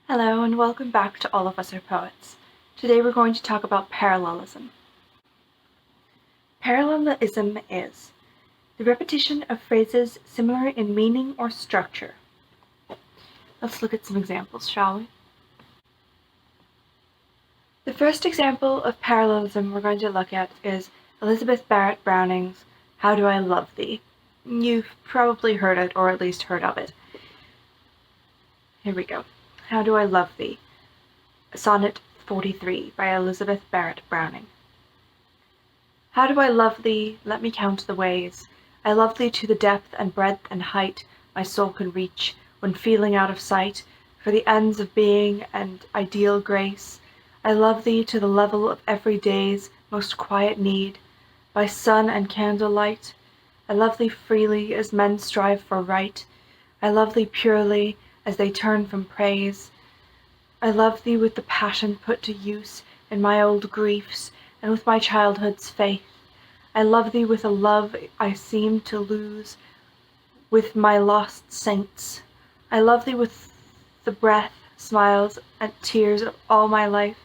Hello and welcome back to All of Us Are Poets. Today we're going to talk about parallelism. Parallelism is the repetition of phrases similar in meaning or structure. Let's look at some examples, shall we? The first example of parallelism we're going to look at is Elizabeth Barrett Browning's How Do I Love Thee? You've probably heard it, or at least heard of it. Here we go. How Do I Love Thee? Sonnet 43 by Elizabeth Barrett Browning. How do I love thee? Let me count the ways. I love thee to the depth and breadth and height my soul can reach, when feeling out of sight, for the ends of being and ideal grace. I love thee to the level of every day's most quiet need, by sun and candlelight. I love thee freely as men strive for right. I love thee purely as they turn from praise. I love thee with the passion put to use in my old griefs, and with my childhood's faith. I love thee with a love I seem to lose with my lost saints. I love thee with the breath, smiles, and tears of all my life,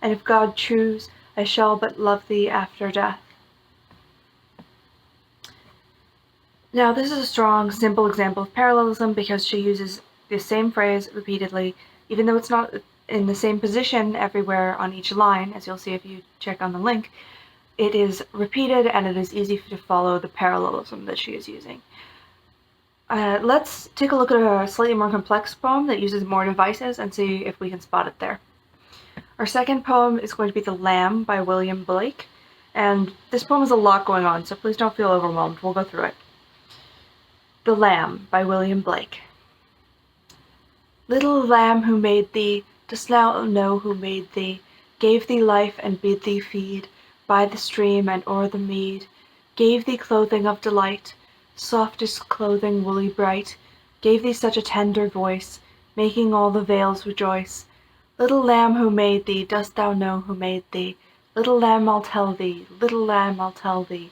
and if God choose, I shall but love thee after death. Now this is a strong, simple example of parallelism because she uses the same phrase repeatedly, even though it's not in the same position everywhere on each line, as you'll see if you check on the link. It is repeated and it is easy to follow the parallelism that she is using. Let's take a look at a slightly more complex poem that uses more devices and see if we can spot it there. Our second poem is going to be The Lamb by William Blake, and this poem has a lot going on, so please don't feel overwhelmed. We'll go through it. The Lamb by William Blake. Little lamb who made thee, dost thou know who made thee, gave thee life and bid thee feed by the stream and o'er the mead, gave thee clothing of delight, softest clothing woolly bright, gave thee such a tender voice, making all the vales rejoice. Little lamb who made thee, dost thou know who made thee? Little lamb, I'll tell thee, little lamb, I'll tell thee.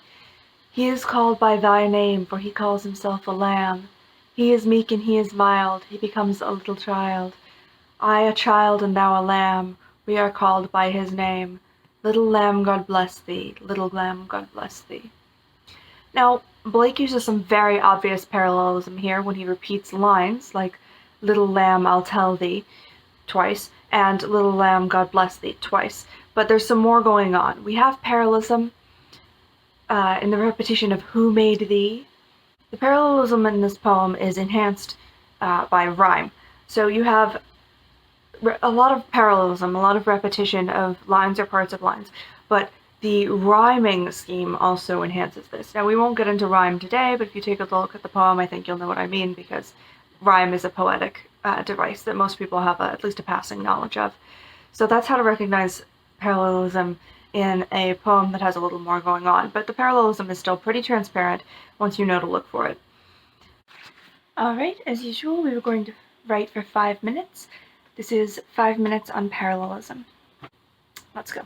He is called by thy name, for he calls himself a lamb. He is meek and he is mild, he becomes a little child. I a child and thou a lamb, we are called by his name. Little lamb, God bless thee, little lamb, God bless thee. Now, Blake uses some very obvious parallelism here when he repeats lines like little lamb, I'll tell thee twice, and little lamb, God bless thee twice. But there's some more going on. We have parallelism in the repetition of who made thee. The parallelism in this poem is enhanced by rhyme. So you have a lot of parallelism, a lot of repetition of lines or parts of lines, but the rhyming scheme also enhances this. Now we won't get into rhyme today, but if you take a look at the poem, I think you'll know what I mean, because rhyme is a poetic device that most people have at least a passing knowledge of. So that's how to recognize parallelism in a poem that has a little more going on, but the parallelism is still pretty transparent once you know to look for it. Alright, as usual, we were going to write for 5 minutes. This is 5 minutes on parallelism. Let's go.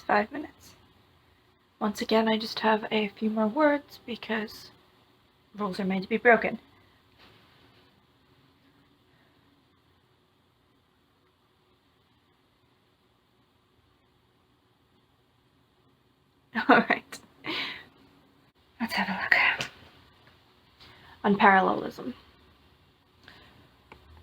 5 minutes. Once again, I just have a few more words because rules are made to be broken. Alright. Let's have a look. On parallelism.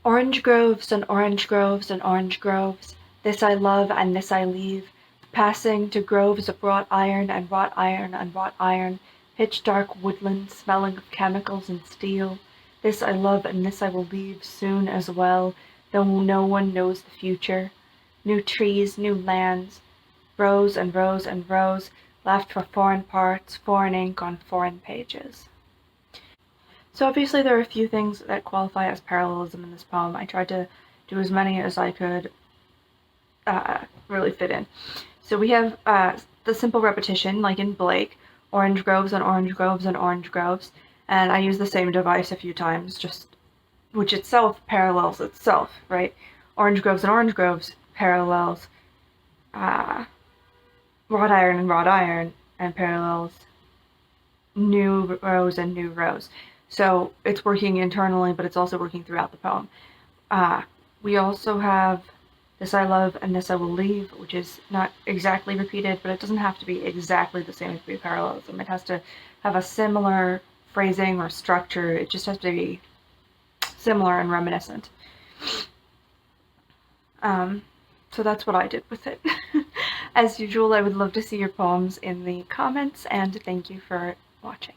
Orange groves and orange groves and orange groves, this I love and this I leave, passing to groves of wrought iron and wrought iron and wrought iron, pitch dark woodland smelling of chemicals and steel. This I love and this I will leave soon as well, though no one knows the future. New trees, new lands, rows and rows and rows, left for foreign parts, foreign ink on foreign pages. So obviously there are a few things that qualify as parallelism in this poem. I tried to do as many as I could really fit in. So we have the simple repetition, like in Blake, orange groves and orange groves and orange groves, and I use the same device a few times, which itself parallels itself, right? Orange groves and orange groves parallels wrought iron and parallels new rows and new rows. So it's working internally, but it's also working throughout the poem. We also have this I love and this I will leave, which is not exactly repeated, but it doesn't have to be exactly the same to be parallelism. It has to have a similar phrasing or structure. It just has to be similar and reminiscent. So that's what I did with it. As usual, I would love to see your poems in the comments, and thank you for watching.